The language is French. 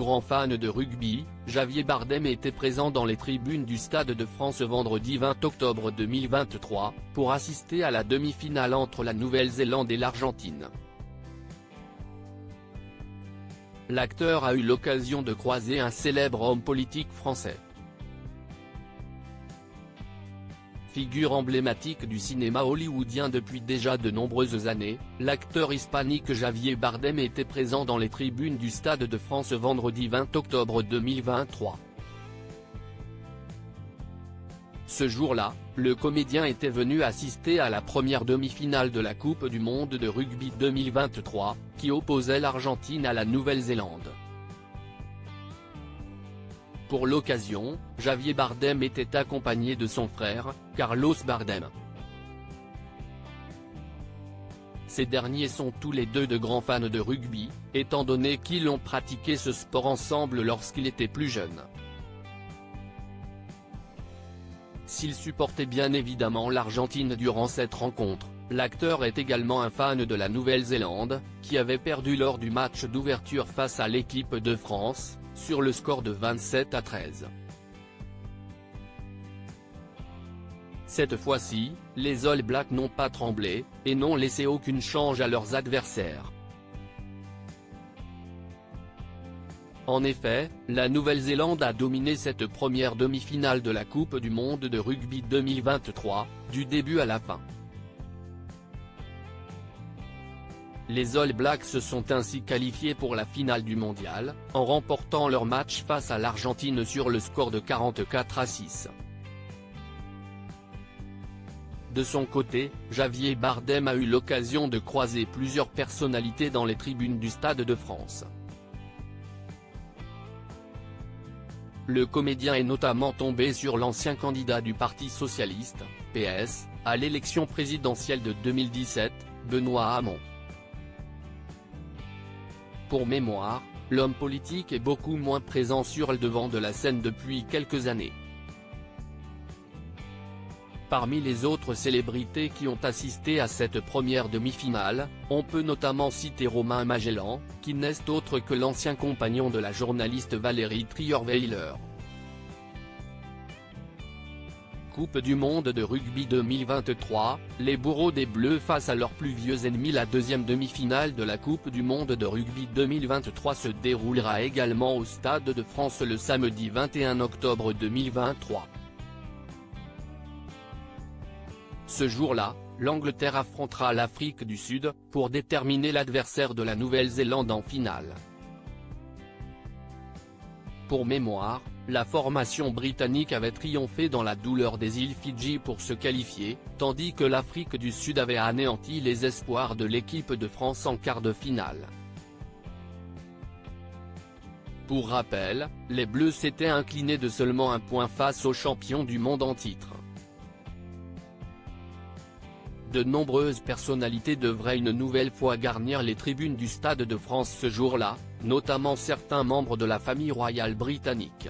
grand fan de rugby, Javier Bardem était présent dans les tribunes du Stade de France vendredi 20 octobre 2023, pour assister à la demi-finale entre la Nouvelle-Zélande et l'Argentine. L'acteur a eu l'occasion de croiser un célèbre homme politique français. Figure emblématique du cinéma hollywoodien depuis déjà de nombreuses années, l'acteur hispanique Javier Bardem était présent dans les tribunes du Stade de France vendredi 20 octobre 2023. Ce jour-là, le comédien était venu assister à la première demi-finale de la Coupe du monde de rugby 2023, qui opposait l'Argentine à la Nouvelle-Zélande. Pour l'occasion, Javier Bardem était accompagné de son frère, Carlos Bardem. Ces derniers sont tous les deux de grands fans de rugby, étant donné qu'ils ont pratiqué ce sport ensemble lorsqu'ils étaient plus jeunes. S'il supportait bien évidemment l'Argentine durant cette rencontre, l'acteur est également un fan de la Nouvelle-Zélande, qui avait perdu lors du match d'ouverture face à l'équipe de France, sur le score de 27-13. Cette fois-ci, les All Blacks n'ont pas tremblé, et n'ont laissé aucune chance à leurs adversaires. En effet, la Nouvelle-Zélande a dominé cette première demi-finale de la Coupe du monde de rugby 2023, du début à la fin. Les All Blacks se sont ainsi qualifiés pour la finale du mondial, en remportant leur match face à l'Argentine sur le score de 44-6. De son côté, Javier Bardem a eu l'occasion de croiser plusieurs personnalités dans les tribunes du Stade de France. Le comédien est notamment tombé sur l'ancien candidat du Parti socialiste, PS, à l'élection présidentielle de 2017, Benoît Hamon. Pour mémoire, l'homme politique est beaucoup moins présent sur le devant de la scène depuis quelques années. Parmi les autres célébrités qui ont assisté à cette première demi-finale, on peut notamment citer Romain Magellan, qui n'est autre que l'ancien compagnon de la journaliste Valérie Trierweiler. Coupe du monde de rugby 2023, les bourreaux des Bleus face à leurs plus vieux ennemis. La deuxième demi-finale de la Coupe du monde de rugby 2023 se déroulera également au Stade de France le samedi 21 octobre 2023. Ce jour-là, l'Angleterre affrontera l'Afrique du Sud, pour déterminer l'adversaire de la Nouvelle-Zélande en finale. Pour mémoire, la formation britannique avait triomphé dans la douleur des îles Fidji pour se qualifier, tandis que l'Afrique du Sud avait anéanti les espoirs de l'équipe de France en quart de finale. Pour rappel, les Bleus s'étaient inclinés de seulement un point face aux champions du monde en titre. De nombreuses personnalités devraient une nouvelle fois garnir les tribunes du Stade de France ce jour-là, notamment certains membres de la famille royale britannique.